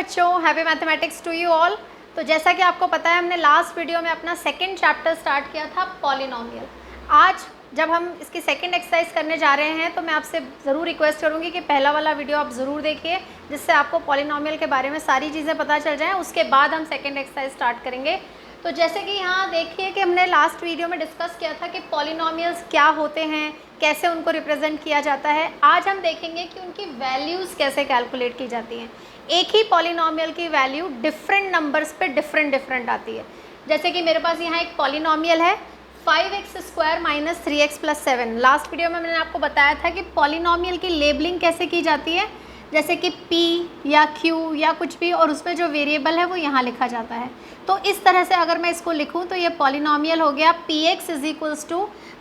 बच्चों, happy mathematics to you all. तो जैसा कि आपको पता है, हमने लास्ट वीडियो में अपना सेकंड चैप्टर स्टार्ट किया था पॉलिनोमियल। आज जब हम इसकी सेकंड एक्सरसाइज करने जा रहे हैं तो मैं आपसे ज़रूर रिक्वेस्ट करूंगी कि पहला वाला वीडियो आप ज़रूर देखिए, जिससे आपको पॉलिनोमियल के बारे में सारी चीज़ें पता चल जाएँ। उसके बाद हम सेकेंड एक्सरसाइज स्टार्ट करेंगे। तो जैसे कि यहाँ देखिए कि हमने लास्ट वीडियो में डिस्कस किया था कि पॉलिनोमियल्स क्या होते हैं, कैसे उनको रिप्रेजेंट किया जाता है। आज हम देखेंगे कि उनकी वैल्यूज़ कैसे कैलकुलेट की जाती हैं। एक ही पॉलिनोमियल की वैल्यू डिफरेंट नंबर्स पे डिफरेंट आती है। जैसे कि मेरे पास यहाँ एक पॉलिनोमियल है 5x² - 3x + 7। लास्ट वीडियो में मैंने आपको बताया था कि पॉलिनोमियल की लेबलिंग कैसे की जाती है, जैसे कि p या q या कुछ भी, और उसमें जो वेरिएबल है वो यहाँ लिखा जाता है। तो इस तरह से अगर मैं इसको लिखूँ तो ये पॉलिनोमियल हो गया px =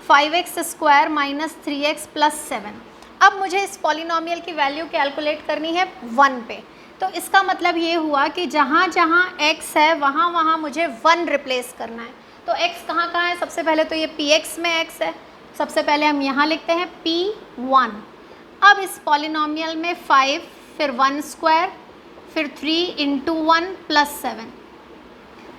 5x² - 3x + 7। अब मुझे इस पॉलिनोमियल की वैल्यू कैलकुलेट करनी है 1 पे। तो इसका मतलब ये हुआ कि जहाँ जहाँ x है वहाँ वहाँ मुझे 1 रिप्लेस करना है। तो x कहाँ है? सबसे पहले तो ये px में x है, सबसे पहले हम यहाँ लिखते हैं p1। अब इस पॉलिनोमियल में 5, फिर 1² फिर 3 × 1 + 7,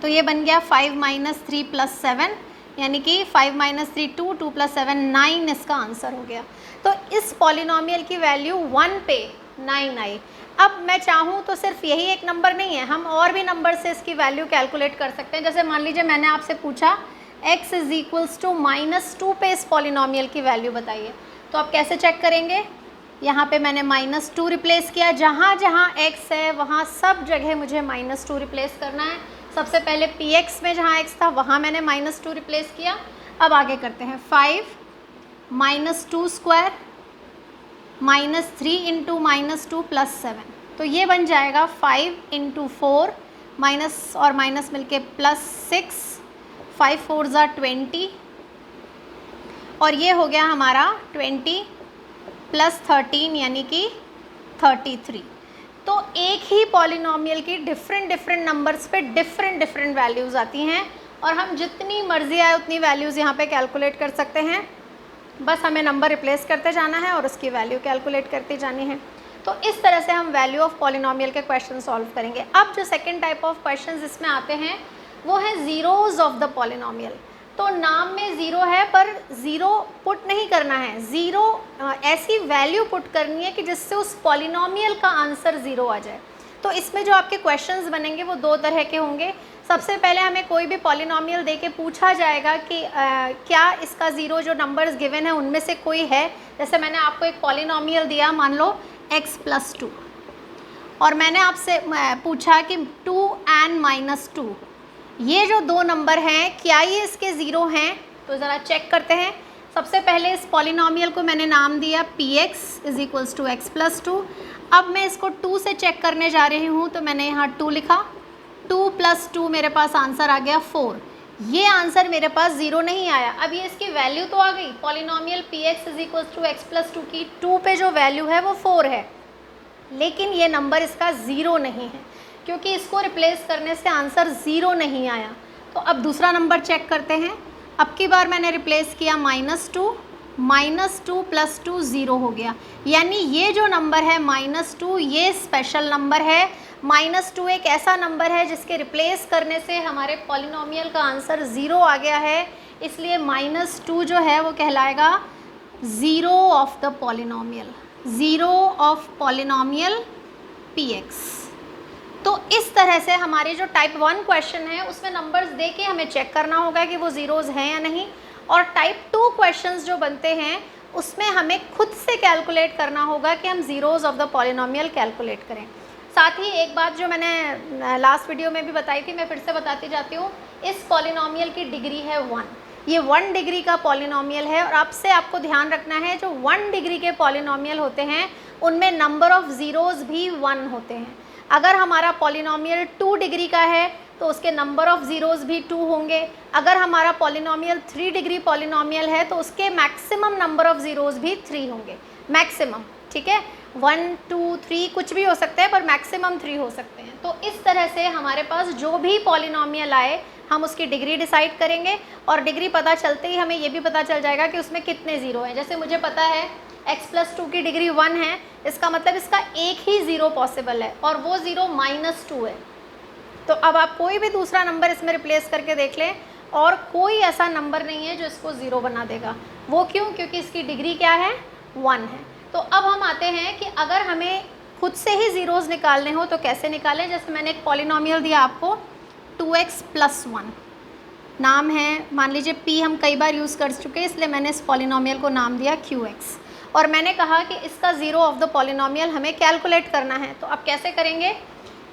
तो ये बन गया 5 - 3 + 7, यानी कि 5 - 3 2, 2 + 7 9 इसका आंसर हो गया। तो इस पॉलिनोमियल की वैल्यू 1 पे 9 आई। अब मैं चाहूँ तो सिर्फ यही एक नंबर नहीं है, हम और भी नंबर से इसकी वैल्यू कैलकुलेट कर सकते हैं। जैसे मान लीजिए मैंने आपसे पूछा x = -2 पे इस पॉलिनोमियल की वैल्यू बताइए, तो आप कैसे चेक करेंगे? यहाँ पे मैंने -2 रिप्लेस किया, जहाँ जहाँ x है वहाँ सब जगह मुझे -2 रिप्लेस करना है। सबसे पहले px में जहाँ x था वहाँ मैंने -2 रिप्लेस किया। अब आगे करते हैं 5 - 2² -3 × -2 + 7, तो ये बन जाएगा 5 × 4 माइनस और माइनस मिलके +6, 5 4 = 20, और ये हो गया हमारा 20 + 13 यानी कि 33। तो एक ही पॉलिनोमियल की डिफरेंट नंबर्स पे डिफरेंट वैल्यूज़ आती हैं, और हम जितनी मर्जी आए उतनी वैल्यूज़ यहाँ पे कैलकुलेट कर सकते हैं। बस हमें नंबर रिप्लेस करते जाना है और उसकी वैल्यू कैलकुलेट करती जानी है। तो इस तरह से हम वैल्यू ऑफ पॉलिनोमियल के क्वेश्चन सॉल्व करेंगे। अब जो सेकंड टाइप ऑफ क्वेश्चंस इसमें आते हैं वो है ज़ीरोज़ ऑफ द पॉलिनोमियल। तो नाम में ज़ीरो है पर ज़ीरो पुट नहीं करना है, ज़ीरो ऐसी वैल्यू पुट करनी है कि जिससे उस पॉलिनोमियल का आंसर ज़ीरो आ जाए। तो इसमें जो आपके क्वेश्चंस बनेंगे वो 2 तरह के होंगे। सबसे पहले हमें कोई भी पॉलिनोमियल देके पूछा जाएगा कि क्या इसका ज़ीरो जो नंबर्स गिवन है उनमें से कोई है। जैसे मैंने आपको एक पॉलिनोमियल दिया, मान लो x + 2, और मैंने आपसे पूछा कि 2n - 2, ये जो 2 नंबर हैं क्या ये इसके ज़ीरो हैं? तो ज़रा चेक करते हैं। सबसे पहले इस पॉलिनोमियल को मैंने नाम दिया px = x + 2। अब मैं इसको 2 से चेक करने जा रही हूँ, तो मैंने यहाँ 2 लिखा, 2 + 2 मेरे पास आंसर आ गया 4। ये आंसर मेरे पास ज़ीरो नहीं आया। अब ये इसकी वैल्यू तो आ गई, पॉलिनोमियल px = x + 2 की 2 पे जो वैल्यू है वो 4 है, लेकिन ये नंबर इसका ज़ीरो नहीं है क्योंकि इसको रिप्लेस करने से आंसर ज़ीरो नहीं आया। तो अब दूसरा नंबर चेक करते हैं। अब की बार मैंने रिप्लेस किया -2 + 2 ज़ीरो हो गया, यानी ये जो नंबर है -2 ये स्पेशल नंबर है। -2 एक ऐसा नंबर है जिसके रिप्लेस करने से हमारे पॉलिनोमियल का आंसर ज़ीरो आ गया है, इसलिए -2 जो है वो कहलाएगा zero of the polynomial, zero of polynomial px। तो इस तरह से हमारे जो टाइप 1 क्वेश्चन है उसमें नंबर्स दे के हमें चेक करना होगा कि वो ज़ीरोज़ हैं या नहीं, और टाइप 2 क्वेश्चंस जो बनते हैं उसमें हमें खुद से कैलकुलेट करना होगा कि हम zeros of the polynomial calculate करें। साथ ही एक बात जो मैंने लास्ट वीडियो में भी बताई थी, मैं फिर से बताती जाती हूँ, इस पॉलिनोमियल की डिग्री है 1। ये 1 डिग्री का पॉलिनोमियल है, और आपसे आपको ध्यान रखना है जो 1 डिग्री के पॉलिनोमियल होते हैं उनमें नंबर ऑफ़ ज़ीरोज़ भी 1 होते हैं। अगर हमारा पॉलिनोमियल 2 डिग्री का है तो उसके नंबर ऑफ़ ज़ीरोज़ भी 2 होंगे। अगर हमारा पॉलिनोमियल 3 डिग्री पॉलिनोमियल है तो उसके मैक्सिमम नंबर ऑफ़ ज़ीरोज़ भी 3 होंगे, मैक्सिमम, ठीक है। 1 2 3 कुछ भी हो सकते हैं पर मैक्सिमम 3 हो सकते हैं। तो इस तरह से हमारे पास जो भी पॉलिनोमियल आए हम उसकी डिग्री डिसाइड करेंगे, और डिग्री पता चलते ही हमें ये भी पता चल जाएगा कि उसमें कितने ज़ीरो हैं। जैसे मुझे पता है x प्लस 2 की डिग्री 1 है, इसका मतलब इसका एक ही ज़ीरो पॉसिबल है और वो ज़ीरो -2 है। तो अब आप कोई भी दूसरा नंबर इसमें रिप्लेस करके देख लें और कोई ऐसा नंबर नहीं है जो इसको ज़ीरो बना देगा। वो क्यों? क्योंकि इसकी डिग्री क्या है? 1 है। तो अब हम आते हैं कि अगर हमें खुद से ही ज़ीरोज़ निकालने हो तो कैसे निकालें। जैसे मैंने एक पॉलिनोमियल दिया आपको 2x + 1, नाम है, मान लीजिए p हम कई बार यूज़ कर चुके हैं इसलिए मैंने इस पॉलिनोमियल को नाम दिया qx, और मैंने कहा कि इसका ज़ीरो ऑफ द पॉलिनोमियल हमें कैलकुलेट करना है। तो अब कैसे करेंगे?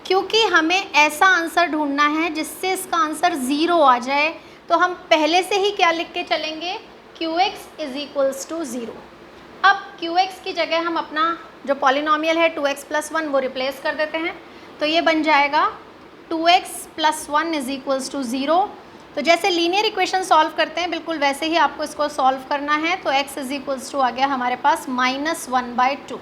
क्योंकि हमें ऐसा आंसर ढूंढना है जिससे इसका आंसर ज़ीरो आ जाए, तो हम पहले से ही क्या लिख के चलेंगे? qx = 0। अब qx की जगह हम अपना जो पॉलिनोमियल है 2x + 1 वो रिप्लेस कर देते हैं। तो ये बन जाएगा 2x + 1 = 0। तो जैसे लीनियर इक्वेशन सॉल्व करते हैं बिल्कुल वैसे ही आपको इसको सॉल्व करना है। तो x = आ गया हमारे पास -1/2।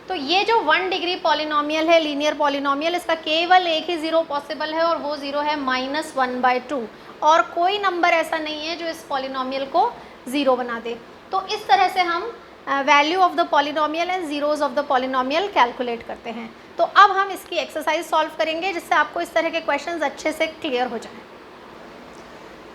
तो ये जो 1 डिग्री पॉलिनोमियल है, लीनियर पॉलिनोमियल, इसका केवल एक ही ज़ीरो पॉसिबल है और वो ज़ीरो है -1/2, और कोई नंबर ऐसा नहीं है जो इस पॉलिनोमियल को ज़ीरो बना दे। तो इस तरह से हम value of the polynomial and zeros of the polynomial calculate करते हैं। तो अब हम इसकी एक्सरसाइज सॉल्व करेंगे जिससे आपको इस तरह के क्वेश्चंस अच्छे से क्लियर हो जाएं।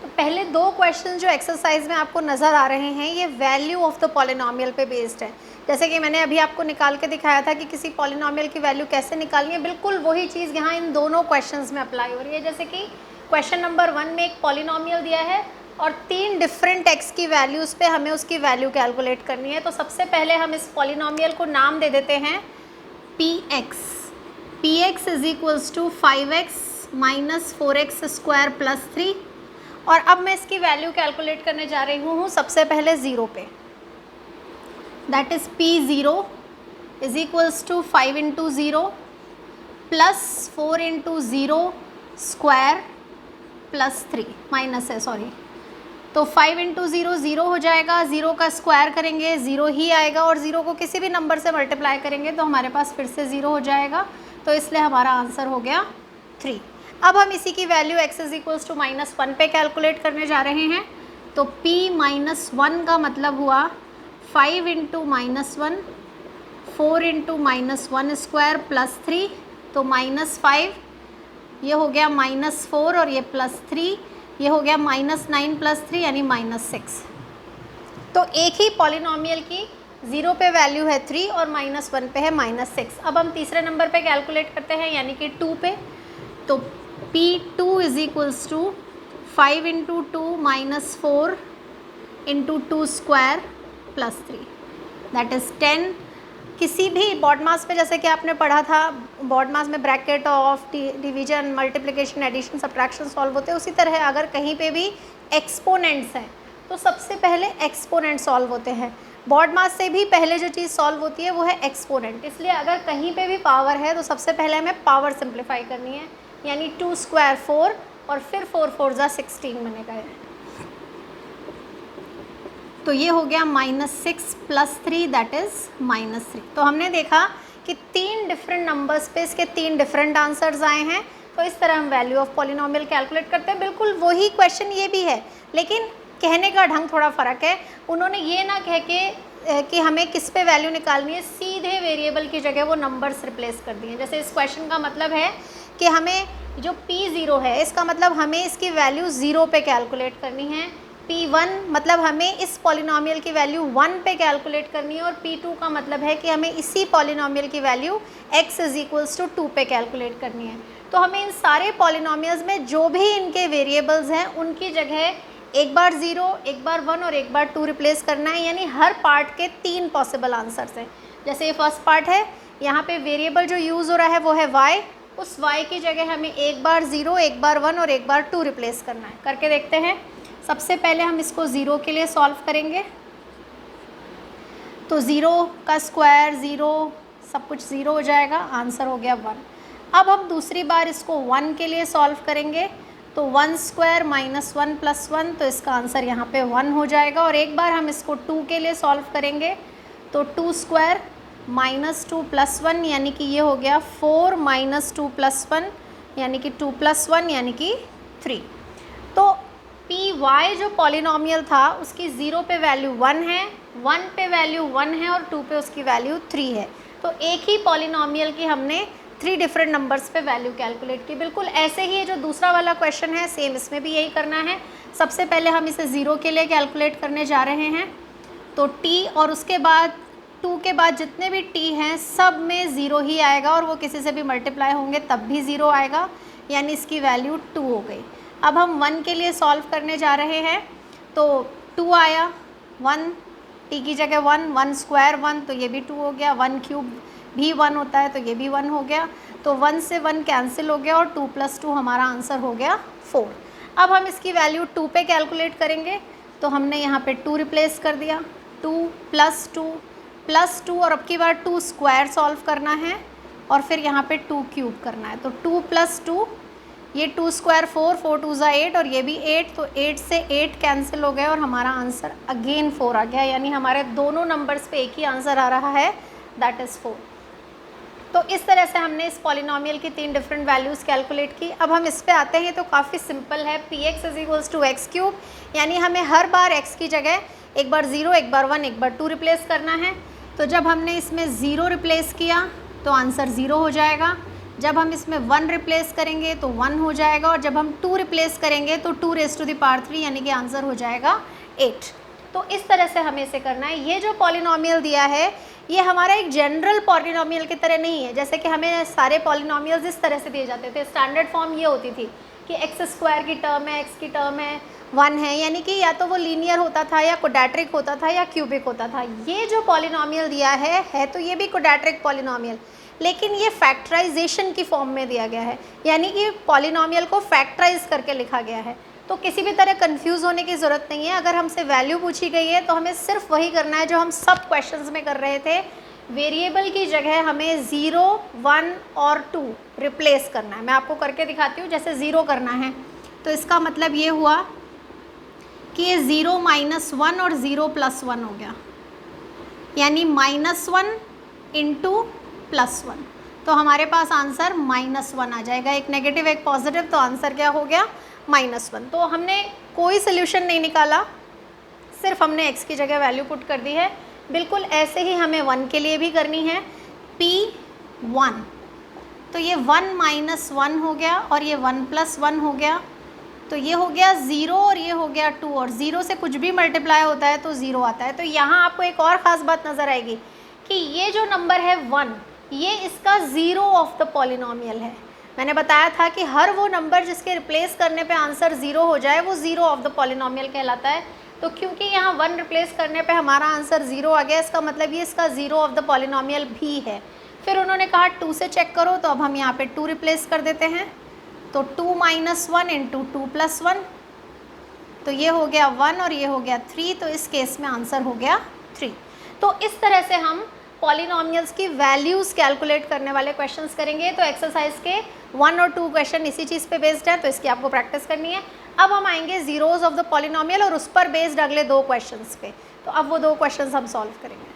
तो पहले दो क्वेश्चन जो एक्सरसाइज में आपको नज़र आ रहे हैं ये वैल्यू ऑफ द पॉलिनोमियल पे बेस्ड है। जैसे कि मैंने अभी आपको निकाल के दिखाया था कि किसी पॉलिनोमियल की वैल्यू कैसे निकालनी है, बिल्कुल वही चीज़ यहाँ इन दोनों क्वेश्चंस में अप्लाई हो रही है। जैसे कि क्वेश्चन नंबर 1 में एक पॉलिनोमियल दिया है और 3 डिफरेंट x की वैल्यूज़ पे हमें उसकी वैल्यू कैलकुलेट करनी है। तो सबसे पहले हम इस पॉलिनोमियल को नाम दे देते हैं px। px = 5x - 4x² + 3, और अब मैं इसकी वैल्यू कैलकुलेट करने जा रही हूँ सबसे पहले ज़ीरो पे। That is p0 = 5 × 0 + 4 × 0 square + 3 minus है, सॉरी। तो 5 × 0 0 हो जाएगा, 0 का स्क्वायर करेंगे 0 ही आएगा, और 0 को किसी भी नंबर से मल्टीप्लाई करेंगे तो हमारे पास फिर से 0 हो जाएगा। तो इसलिए हमारा आंसर हो गया 3। अब हम इसी की वैल्यू x = -1 पे कैलकुलेट करने जा रहे हैं। तो p -1 का मतलब हुआ 5 × -1, 4 × -1² + 3, तो -5, ये हो गया -4 और ये +3, ये हो गया -9 + 3 यानी -6। तो एक ही पॉलिनोमियल की 0 पे वैल्यू है 3 और -1 पे है -6। अब हम तीसरे नंबर पे कैलकुलेट करते हैं यानी कि 2 पे। तो p2 = 5 × 2 - 4 × 2² + 3, दैट इज़ 10। किसी भी बॉड मास पे जैसे कि आपने पढ़ा था, बॉड मास में bracket of division, multiplication, addition, subtraction solve होते हैं। उसी तरह अगर कहीं पे भी एक्सपोनेंट्स हैं तो सबसे पहले एक्सपोनेंट सॉल्व होते हैं। बॉड मास से भी पहले जो चीज़ सॉल्व होती है वो है एक्सपोनेंट। इसलिए अगर कहीं पे भी पावर है तो सबसे पहले हमें पावर सिंप्लीफाई करनी है, यानी 2² 4 और फिर 4 4 = 16 बनेगा। तो ये हो गया -6 + 3 दैट इज़ -3। तो हमने देखा कि 3 डिफरेंट नंबर्स पे इसके 3 डिफरेंट आंसर्स आए हैं। तो इस तरह हम वैल्यू ऑफ पॉलिनोमियल कैलकुलेट करते हैं। बिल्कुल वही क्वेश्चन ये भी है, लेकिन कहने का ढंग थोड़ा फ़र्क है। उन्होंने ये ना कह के कि हमें किस पे वैल्यू निकालनी है, सीधे वेरिएबल की जगह वो नंबर्स रिप्लेस कर दिए। जैसे इस क्वेश्चन का मतलब है कि हमें जो p0 है इसका मतलब हमें इसकी वैल्यू 0 पे कैलकुलेट करनी है, p1 मतलब हमें इस पॉलिनोमियल की वैल्यू 1 पे कैलकुलेट करनी है, और p2 का मतलब है कि हमें इसी पॉलिनोमियल की वैल्यू x = 2 पे कैलकुलेट करनी है। तो हमें इन सारे पॉलिनोमियल्स में जो भी इनके वेरिएबल्स हैं उनकी जगह एक बार 0, एक बार 1 और एक बार 2 रिप्लेस करना है, यानी हर पार्ट के 3 पॉसिबल आंसर्स हैं। जैसे ये फर्स्ट पार्ट है, यहाँ पे वेरिएबल जो यूज़ हो रहा है वो है y, उस y की जगह हमें एक बार 0, एक बार 1 और एक बार 2 रिप्लेस करना है। करके देखते हैं। सबसे पहले हम इसको 0 के लिए सॉल्व करेंगे। तो 0 का स्क्वायर 0, सब कुछ 0 हो जाएगा, आंसर हो गया 1। अब हम दूसरी बार इसको 1 के लिए सॉल्व करेंगे। तो 1² - 1 + 1, तो इसका आंसर यहाँ पे 1 हो जाएगा। और एक बार हम इसको 2 के लिए सॉल्व करेंगे। तो 2² - 2 + 1 यानी कि ये हो गया 4 - 2 + 1 यानी कि 2 + 1 यानी कि 3। तो py जो पॉलिनोमियल था उसकी 0 पे वैल्यू 1 है, 1 पे वैल्यू 1 है और 2 पे उसकी वैल्यू 3 है। तो एक ही पॉलिनोमियल की हमने 3 डिफरेंट नंबर्स पे वैल्यू कैलकुलेट की। बिल्कुल ऐसे ही जो दूसरा वाला क्वेश्चन है सेम इसमें भी यही करना है। सबसे पहले हम इसे 0 के लिए कैलकुलेट करने जा रहे हैं। तो t और उसके बाद 2 के बाद जितने भी t हैं सब में 0 ही आएगा और वो किसी से भी मल्टीप्लाई होंगे तब भी 0 आएगा, यानी इसकी वैल्यू 2 हो गई। अब हम 1 के लिए सॉल्व करने जा रहे हैं। तो 2 आया, 1 t की जगह 1 स्क्वायर 1 तो ये भी 2 हो गया, 1 क्यूब भी 1 होता है तो ये भी 1 हो गया। तो 1 से 1 कैंसिल हो गया और 2 + 2 हमारा आंसर हो गया 4। अब हम इसकी वैल्यू 2 पे कैलकुलेट करेंगे। तो हमने यहाँ पे 2 रिप्लेस कर दिया, 2 + 2 + 2 और अब की बार 2 स्क्वायर सॉल्व करना है और फिर यहाँ पे 2 क्यूब करना है। तो 2 + 2, ये 2 स्क्वायर 4, 4 2 = 8 और ये भी 8, तो 8 से 8 कैंसिल हो गए और हमारा आंसर अगेन 4 आ गया, यानी हमारे दोनों नंबर्स पे एक ही आंसर आ रहा है, दैट इज़ 4। तो इस तरह से हमने इस पॉलिनोमियल की 3 डिफरेंट वैल्यूज़ कैलकुलेट की। अब हम इस पे आते हैं तो काफ़ी सिंपल है, px = x³, यानी हमें हर बार x की जगह एक बार 0, एक बार 1, एक बार 2 रिप्लेस करना है। तो जब हमने इसमें 0 रिप्लेस किया तो आंसर 0 हो जाएगा, जब हम इसमें 1 रिप्लेस करेंगे तो 1 हो जाएगा और जब हम 2 रिप्लेस करेंगे तो 2⁻³ यानी कि आंसर हो जाएगा 8। तो इस तरह से हमें इसे करना है। ये जो पॉलिनोमियल दिया है ये हमारा एक जनरल पॉलिनोमियल की तरह नहीं है, जैसे कि हमें सारे पॉलिनोमियल्स इस तरह से दिए जाते थे। स्टैंडर्ड फॉर्म ये होती थी कि x² की टर्म है, x की टर्म है 1 है, यानी कि या तो वो लीनियर होता था या क्वाड्रेटिक होता था या क्यूबिक होता था। ये जो पॉलिनोमियल दिया है तो ये भी क्वाड्रेटिक पॉलिनोमियल, लेकिन ये फैक्टराइजेशन की फॉर्म में दिया गया है, यानी कि पॉलिनोमियल को फैक्टराइज करके लिखा गया है। तो किसी भी तरह कंफ्यूज होने की ज़रूरत नहीं है। अगर हमसे वैल्यू पूछी गई है तो हमें सिर्फ वही करना है जो हम सब क्वेश्चंस में कर रहे थे। वेरिएबल की जगह हमें 0, 1 और 2 रिप्लेस करना है। मैं आपको करके दिखाती हूँ। जैसे 0 करना है तो इसका मतलब ये हुआ कि ये 0 - 1 और 0 + 1 हो गया, यानी -1 × +1, तो हमारे पास आंसर -1 आ जाएगा। एक नेगेटिव एक पॉजिटिव, तो आंसर क्या हो गया -1। तो हमने कोई सोल्यूशन नहीं निकाला, सिर्फ हमने x की जगह वैल्यू पुट कर दी है। बिल्कुल ऐसे ही हमें 1 के लिए भी करनी है, P1। तो ये 1 - 1 हो गया और ये 1 + 1 हो गया, तो ये हो गया 0 और ये हो गया 2, और 0 से कुछ भी मल्टीप्लाई होता है तो 0 आता है। तो यहाँ आपको एक और ख़ास बात नज़र आएगी कि ये जो नंबर है 1, ये इसका 0 ऑफ द पॉलिनोमियल है। मैंने बताया था कि हर वो नंबर जिसके रिप्लेस करने पे आंसर 0 हो जाए वो 0 ऑफ द पॉलिनोमियल कहलाता है। तो क्योंकि यहाँ 1 रिप्लेस करने पे हमारा आंसर 0 आ गया, इसका मतलब ये इसका 0 ऑफ द पॉलिनोमियल भी है। फिर उन्होंने कहा 2 से चेक करो, तो अब हम यहाँ पे 2 रिप्लेस कर देते हैं। तो 2 - 1 × 2 + 1, तो ये हो गया 1 और ये हो गया 3, तो इस केस में आंसर हो गया 3। तो इस तरह से हम पॉलिनोमियल्स की वैल्यूज़ कैलकुलेट करने वाले क्वेश्चंस करेंगे। तो एक्सरसाइज के 1 और 2 क्वेश्चन इसी चीज़ पे बेस्ड है, तो इसकी आपको प्रैक्टिस करनी है। अब हम आएंगे ज़ीरोज़ ऑफ द पॉलिनोमियल और उस पर बेस्ड अगले 2 क्वेश्चंस पे। तो अब वो 2 क्वेश्चंस हम सॉल्व करेंगे।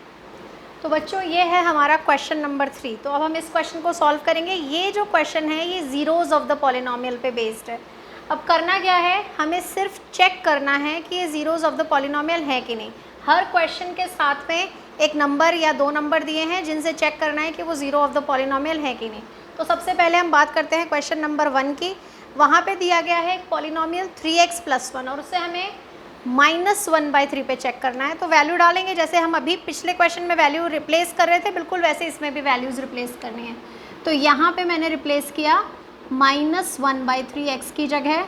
तो बच्चों ये है हमारा क्वेश्चन नंबर 3। तो अब हम इस क्वेश्चन को सॉल्व करेंगे। ये जो क्वेश्चन है ये ज़ीरोज़ ऑफ द पॉलिनोमियल पे बेस्ड है। अब करना क्या है, हमें सिर्फ चेक करना है कि ये ज़ीरोज़ ऑफ द पॉलिनोमियल है कि नहीं। हर क्वेश्चन के साथ में एक नंबर या 2 नंबर दिए हैं जिनसे चेक करना है कि वो 0 ऑफ द पॉलिनोमियल है कि नहीं। तो सबसे पहले हम बात करते हैं क्वेश्चन नंबर 1 की। वहाँ पे दिया गया है एक पॉलिनोमियल 3x + 1 और उससे हमें -1/3 पे चेक करना है। तो वैल्यू डालेंगे, जैसे हम अभी पिछले क्वेश्चन में वैल्यू रिप्लेस कर रहे थे, बिल्कुल वैसे इसमें भी वैल्यूज़ रिप्लेस करनी है। तो यहाँ पे मैंने रिप्लेस किया -1/3 x की जगह।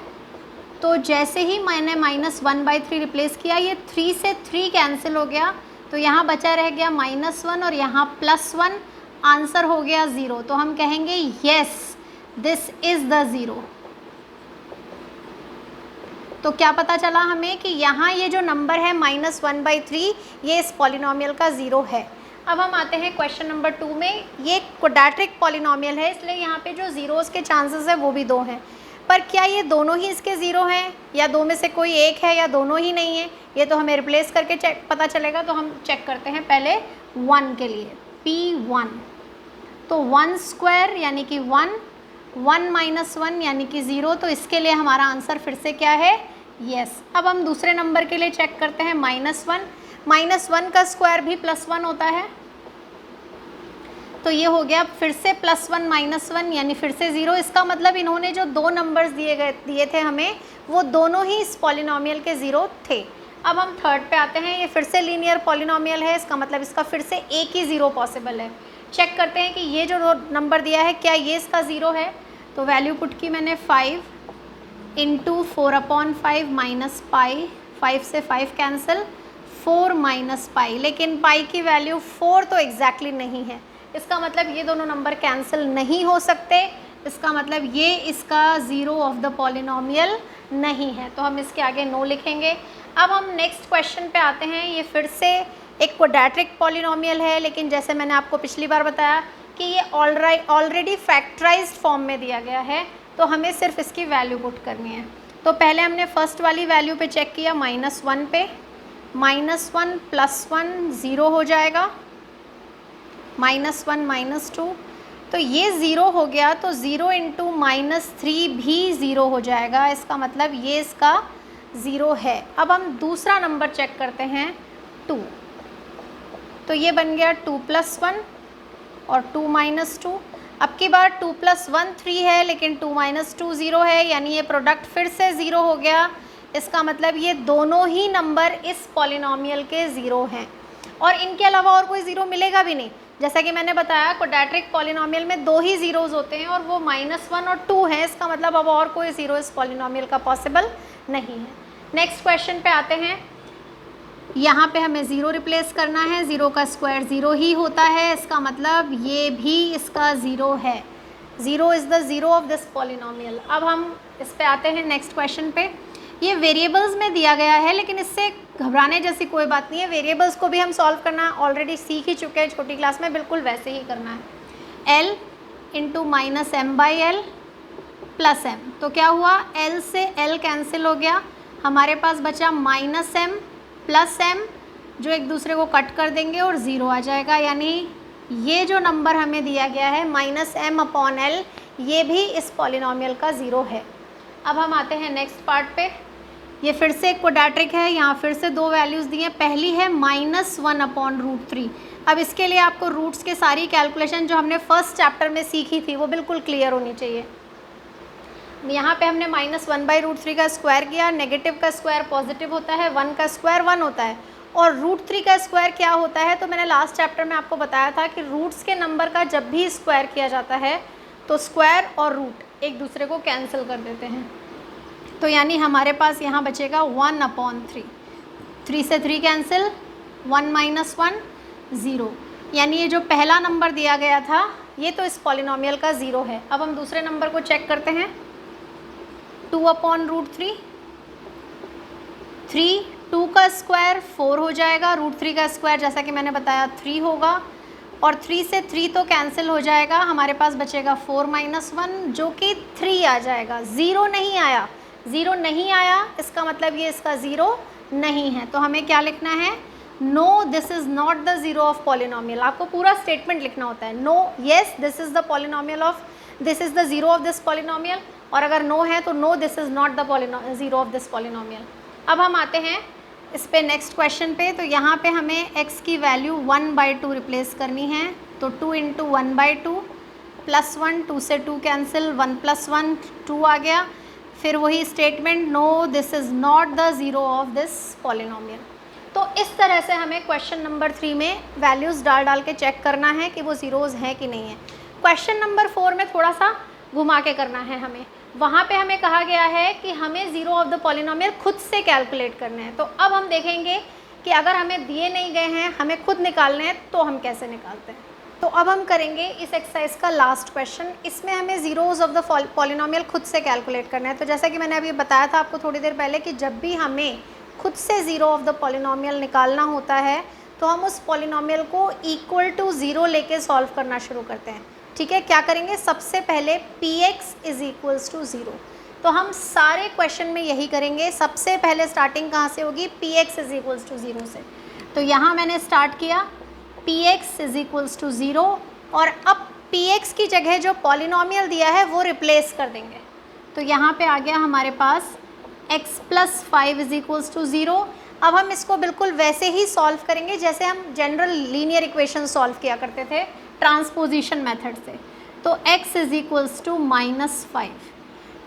तो जैसे ही मैंने -1/3 रिप्लेस किया, ये 3 से 3 कैंसिल हो गया, तो यहाँ बचा रह गया -1 और यहाँ +1, आंसर हो गया 0। तो हम कहेंगे येस दिस इज़ द 0। तो क्या पता चला हमें कि यहाँ ये जो नंबर है -1/3 ये इस पॉलिनोमियल का 0 है। अब हम आते हैं क्वेश्चन नंबर 2 में। ये क्वाड्रेटिक पॉलिनोमियल है, इसलिए यहाँ पे जो ज़ीरोज़ के चांसेस है वो भी 2 हैं। पर क्या ये दोनों ही इसके 0 हैं या 2 में से कोई एक है या दोनों ही नहीं है, ये तो हमें रिप्लेस करके चेक पता चलेगा। तो हम चेक करते हैं पहले 1 के लिए, P1। तो 1 स्क्वायर यानी कि 1, 1 - 1 यानी कि 0, तो इसके लिए हमारा आंसर फिर से क्या है, येस। अब हम दूसरे नंबर के लिए चेक करते हैं -1। -1 का स्क्वायर भी +1 होता है, तो ये हो गया फिर से +1 -1 यानी फिर से 0। इसका मतलब इन्होंने जो दो नंबर्स दिए थे हमें, वो दोनों ही इस पॉलिनोमियल के 0 थे। अब हम थर्ड पे आते हैं। ये फिर से लीनियर पॉलिनोमियल है, इसका मतलब इसका फिर से एक ही 0 पॉसिबल है। चेक करते हैं कि ये जो नंबर दिया है क्या ये इसका 0 है। तो वैल्यू पुट की मैंने 5 × 4/5 माइनस पाई, 5 से 5 कैंसिल, 4 माइनस पाई, लेकिन पाई की वैल्यू 4 तो एग्जैक्टली नहीं है। इसका मतलब ये दोनों नंबर कैंसिल नहीं हो सकते, इसका मतलब ये इसका 0 ऑफ द पॉलिनोमियल नहीं है, तो हम इसके आगे नो लिखेंगे। अब हम नेक्स्ट क्वेश्चन पे आते हैं। ये फिर से एक क्वाड्रेटिक पॉलिनोमियल है, लेकिन जैसे मैंने आपको पिछली बार बताया कि ये ऑलरेडी फैक्टराइज्ड फॉर्म में दिया गया है, तो हमें सिर्फ इसकी वैल्यू पुट करनी है। तो पहले हमने फर्स्ट वाली वैल्यू पे चेक किया, -1 पे, -1 + 1 0 हो जाएगा, -1 -2, तो ये 0 हो गया, तो 0 × -3 भी 0 हो जाएगा। इसका मतलब ये इसका 0 है। अब हम दूसरा नंबर चेक करते हैं, 2, तो ये बन गया 2 + 1 और 2 - 2। अब की बार 2 + 1 3 है, लेकिन 2 - 2 0 है, यानी ये प्रोडक्ट फिर से 0 हो गया। इसका मतलब ये दोनों ही नंबर इस पॉलिनोमियल के 0 हैं, और इनके अलावा और कोई 0 मिलेगा भी नहीं। जैसा कि मैंने बताया क्वाड्रेटिक पॉलिनोमियल में 2 ही ज़ीरोज़ होते हैं, और वो -1 और 2 हैं। इसका मतलब अब और कोई 0 इस पॉलिनोमियल का पॉसिबल नहीं है। नेक्स्ट क्वेश्चन पे आते हैं। यहाँ पे हमें 0 रिप्लेस करना है, 0 का स्क्वायर 0 ही होता है, इसका मतलब ये भी इसका 0 है। 0 is the 0 of this polynomial. अब हम इस पे आते हैं नेक्स्ट क्वेश्चन पे। ये वेरिएबल्स में दिया गया है, लेकिन इससे घबराने जैसी कोई बात नहीं है। वेरिएबल्स को भी हम सॉल्व करना ऑलरेडी सीख ही चुके हैं छोटी क्लास में, बिल्कुल वैसे ही करना है। L × -m/L + m, तो क्या हुआ, L से L कैंसिल हो गया, हमारे पास बचा -m + m, जो एक दूसरे को कट कर देंगे और 0 आ जाएगा। यानी ये जो नंबर हमें दिया गया है -m/L, ये भी इस पॉलिनोमियल का 0 है। अब हम आते हैं नेक्स्ट पार्ट पे। ये फिर से एक क्वाड्रेटिक है, यहाँ फिर से दो वैल्यूज़ दी हैं। पहली है -1/√3। अब इसके लिए आपको रूट्स के सारी कैलकुलेशन जो हमने फर्स्ट चैप्टर में सीखी थी वो बिल्कुल क्लियर होनी चाहिए। यहाँ पे हमने -1/√3 का स्क्वायर किया। नेगेटिव का स्क्वायर पॉजिटिव होता है, 1 का स्क्वायर 1 होता है, और √3 का स्क्वायर क्या होता है, तो मैंने लास्ट चैप्टर में आपको बताया था कि रूट्स के नंबर का जब भी स्क्वायर किया जाता है तो स्क्वायर और रूट एक दूसरे को कैंसिल कर देते हैं। तो यानी हमारे पास यहाँ बचेगा 1/3, 3 से 3 कैंसिल, 1 - 1 0, यानी ये जो पहला नंबर दिया गया था ये तो इस पॉलिनोमियल का 0 है। अब हम दूसरे नंबर को चेक करते हैं। 2/√3, 3, 2 का स्क्वायर 4 हो जाएगा, √3 का स्क्वायर जैसा कि मैंने बताया 3 होगा, और 3 से 3 तो कैंसिल हो जाएगा, हमारे पास बचेगा 4 - 1 जो कि 3 आ जाएगा। 0 नहीं आया, 0 नहीं आया, इसका मतलब ये इसका 0 नहीं है। तो हमें क्या लिखना है, no this is not the 0 of polynomial. आपको पूरा स्टेटमेंट लिखना होता है, no yes this is the polynomial of, this is the 0 of this polynomial, और अगर नो है तो no this is not the 0 of this polynomial. अब हम आते हैं इस पे नेक्स्ट क्वेश्चन पे। तो यहाँ पे हमें x की वैल्यू 1/2 रिप्लेस करनी है, तो 2 × 1/2 +1, 2 से 2 कैंसिल, 1 + 1 2 आ गया। फिर वही statement, no this is not the 0 of this polynomial. तो इस तरह से हमें क्वेश्चन नंबर 3 में वैल्यूज़ डाल के चेक करना है कि वो ज़ीरोज़ हैं कि नहीं है। क्वेश्चन नंबर 4 में थोड़ा सा घुमा के करना है हमें। वहाँ पे हमें कहा गया है कि हमें 0 ऑफ द पॉलिनोमियल खुद से कैलकुलेट करने हैं। तो अब हम देखेंगे कि अगर हमें दिए नहीं गए हैं, हमें खुद निकालने हैं, तो हम कैसे निकालते हैं। तो अब हम करेंगे इस एक्सरसाइज का लास्ट क्वेश्चन। इसमें हमें ज़ीरोज़ ऑफ द पॉलिनोमियल खुद से कैलकुलेट करना है। तो जैसा कि मैंने अभी बताया था आपको थोड़ी देर पहले कि जब भी हमें खुद से 0 ऑफ द पॉलिनोमियल निकालना होता है तो हम उस पॉलिनोमियल को इक्वल टू 0 लेके सॉल्व करना शुरू करते हैं। ठीक है, क्या करेंगे, सबसे पहले px = 0। तो हम सारे क्वेश्चन में यही करेंगे। सबसे पहले स्टार्टिंग कहाँ से होगी, px = 0 से। तो यहाँ मैंने स्टार्ट किया px = 0, और अब px की जगह जो पॉलिनोमियल दिया है वो रिप्लेस कर देंगे। तो यहाँ पे आ गया हमारे पास x + 5 = 0। अब हम इसको बिल्कुल वैसे ही सॉल्व करेंगे जैसे हम जनरल लीनियर इक्वेशन सॉल्व किया करते थे ट्रांसपोजिशन मेथड से। तो x इज इक्वल्स टू -5।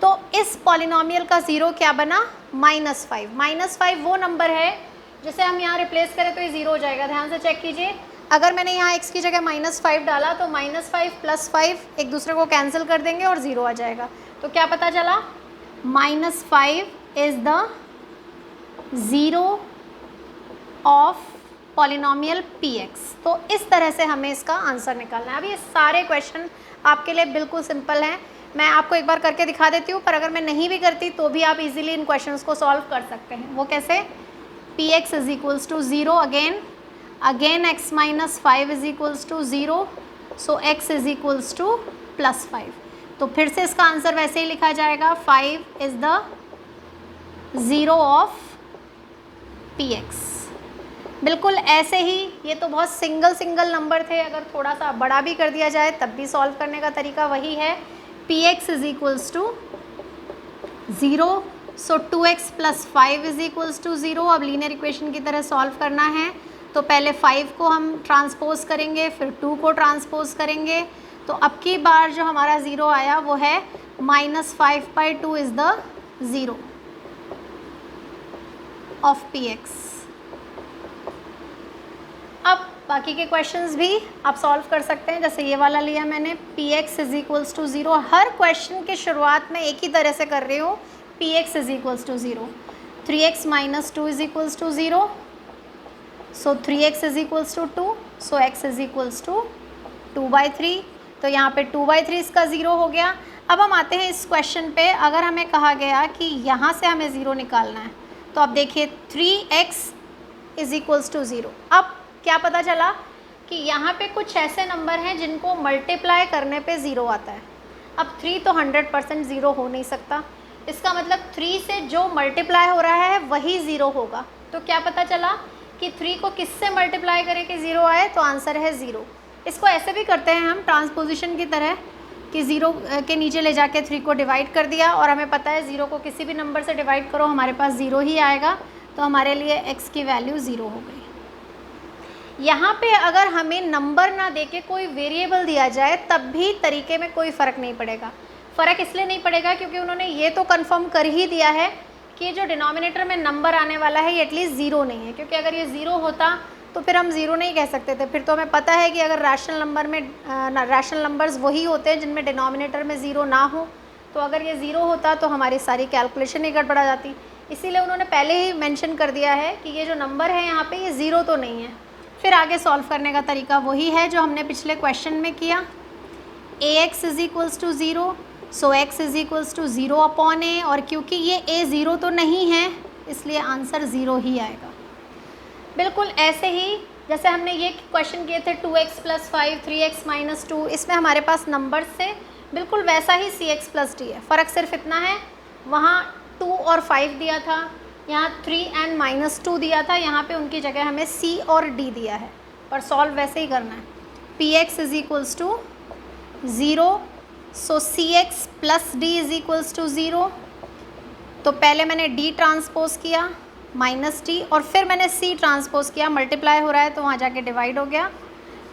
तो इस पॉलिनोमियल का ज़ीरो क्या बना? -5। -5 वो नंबर है जिसे हम यहाँ रिप्लेस करें तो ये ज़ीरो हो जाएगा। ध्यान से चेक कीजिए, अगर मैंने यहाँ x की जगह -5 डाला तो -5 + 5 एक दूसरे को कैंसिल कर देंगे और ज़ीरो आ जाएगा। तो क्या पता चला? -5 is the zero of polynomial px। तो इस तरह से हमें इसका आंसर निकालना है। अब ये सारे क्वेश्चन आपके लिए बिल्कुल सिंपल हैं, मैं आपको एक बार करके दिखा देती हूँ, पर अगर मैं नहीं भी करती तो भी आप इजीली इन क्वेश्चंस को सॉल्व कर सकते हैं। वो कैसे? px is equals to 0 again x - 5 is equals to 0, so x is equals to +5। तो फिर से इसका आंसर वैसे ही लिखा जाएगा, 5 is the zero of px। बिल्कुल ऐसे ही, ये तो बहुत सिंगल नंबर थे, अगर थोड़ा सा बड़ा भी कर दिया जाए तब भी सॉल्व करने का तरीका वही है। px is equals to 0, so 2x + 5 is equals to 0। अब लीनियर इक्वेशन की तरह सॉल्व करना है तो पहले 5 को हम ट्रांसपोज करेंगे, फिर 2 को ट्रांसपोज करेंगे। तो अब की बार जो हमारा ज़ीरो आया वो है -5/2 is the zero of px। अब बाकी के क्वेश्चंस भी आप सॉल्व कर सकते हैं, जैसे ये वाला लिया मैंने, px इज इक्वल्स टू 0। हर क्वेश्चन के शुरुआत में एक ही तरह से कर रही हूँ, px is equals to 0। 3x - 2 is equals to 0, so 3x is equals to 2, so x is equals to 2/3। तो यहाँ पे 2/3 इसका ज़ीरो हो गया। अब हम आते हैं इस क्वेश्चन पे, अगर हमें कहा गया कि यहाँ से हमें ज़ीरो निकालना है तो अब देखिए 3x इज इक्वल्स टू 0। अब क्या पता चला कि यहाँ पे कुछ ऐसे नंबर हैं जिनको मल्टीप्लाई करने पे ज़ीरो आता है। अब 3 तो 100% ज़ीरो हो नहीं सकता, इसका मतलब 3 से जो मल्टीप्लाई हो रहा है वही ज़ीरो होगा। तो क्या पता चला कि 3 को किससे मल्टीप्लाई करें कि ज़ीरो आए? तो आंसर है 0। इसको ऐसे भी करते हैं हम ट्रांसपोजिशन की तरह कि 0 के नीचे ले जाके 3 को डिवाइड कर दिया, और हमें पता है 0 को किसी भी नंबर से डिवाइड करो हमारे पास 0 ही आएगा। तो हमारे लिए x की वैल्यू 0 हो गई। यहाँ पे अगर हमें नंबर ना देके कोई वेरिएबल दिया जाए तब भी तरीके में कोई फ़र्क नहीं पड़ेगा। फ़र्क इसलिए नहीं पड़ेगा क्योंकि उन्होंने ये तो कंफर्म कर ही दिया है कि जो डिनोमिनेटर में नंबर आने वाला है ये एटलीस्ट 0 नहीं है, क्योंकि अगर ये 0 होता तो फिर हम 0 नहीं कह सकते थे। फिर तो हमें पता है कि अगर रैशनल नंबर में रैशनल नंबर्स वही होते हैं जिनमें डिनोमिनेटर में 0 ना हो, तो अगर ये 0 होता तो हमारी सारी कैलकुलेशन ही गड़बड़ा जाती। इसीलिए उन्होंने पहले ही मेंशन कर दिया है कि ये जो नंबर है यहाँ पे ये 0 तो नहीं है। फिर आगे सॉल्व करने का तरीका वही है जो हमने पिछले क्वेश्चन में किया। ax is equals to 0, so x is equals to 0/a, और क्योंकि ये a 0 तो नहीं है इसलिए आंसर 0 ही आएगा। बिल्कुल ऐसे ही जैसे हमने ये क्वेश्चन किए थे 2x + 5, 3x - 2, इसमें हमारे पास नंबर से बिल्कुल वैसा ही cx + d है। फ़र्क सिर्फ इतना है, वहाँ 2 और 5 दिया था, यहाँ 3n - 2 दिया था, यहाँ पे उनकी जगह हमें c और d दिया है, पर सॉल्व वैसे ही करना है। px is equals to 0, so cx + d is equals to 0। तो पहले मैंने d ट्रांसपोज किया -d, और फिर मैंने c ट्रांसपोज किया, मल्टीप्लाई हो रहा है तो वहाँ जाके डिवाइड हो गया,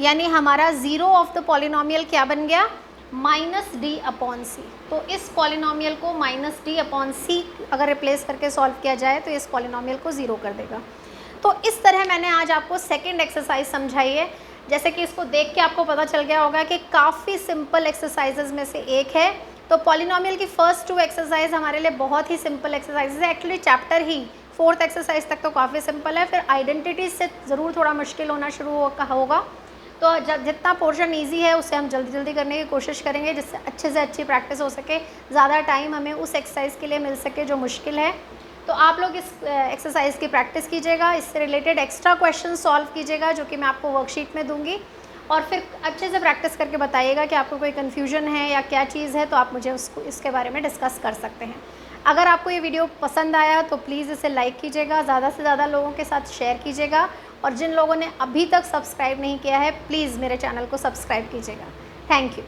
यानी हमारा ज़ीरो ऑफ द पॉलिनोमियल क्या बन गया? -d/c। तो इस पॉलिनोमियल को -d/c अगर रिप्लेस करके सॉल्व किया जाए तो इस पॉलिनोमियल को 0 कर देगा। तो इस तरह मैंने आज आपको सेकंड एक्सरसाइज समझाई है। जैसे कि इसको देख के आपको पता चल गया होगा कि काफ़ी सिंपल एक्सरसाइजेज में से एक है। तो पॉलिनोमियल की फर्स्ट 2 एक्सरसाइज हमारे लिए बहुत ही सिंपल एक्सरसाइज है। एक्चुअली चैप्टर ही 4th एक्सरसाइज तक तो काफ़ी सिंपल है, फिर आइडेंटिटीज से ज़रूर थोड़ा मुश्किल होना शुरू होगा। तो जितना पोर्शन इजी है उससे हम जल्दी करने की कोशिश करेंगे, जिससे अच्छे से अच्छी प्रैक्टिस हो सके, ज़्यादा टाइम हमें उस एक्सरसाइज के लिए मिल सके जो मुश्किल है। तो आप लोग इस एक्सरसाइज की प्रैक्टिस कीजिएगा, इससे रिलेटेड एक्स्ट्रा क्वेश्चन सॉल्व कीजिएगा जो कि मैं आपको वर्कशीट में दूंगी, और फिर अच्छे से प्रैक्टिस करके बताइएगा कि आपको कोई कन्फ्यूजन है या क्या चीज़ है, तो आप मुझे इसके बारे में डिस्कस कर सकते हैं। अगर आपको ये वीडियो पसंद आया तो प्लीज़ इसे लाइक कीजिएगा, ज़्यादा से ज़्यादा लोगों के साथ शेयर कीजिएगा, और जिन लोगों ने अभी तक सब्सक्राइब नहीं किया है प्लीज़ मेरे चैनल को सब्सक्राइब कीजिएगा। Thank you.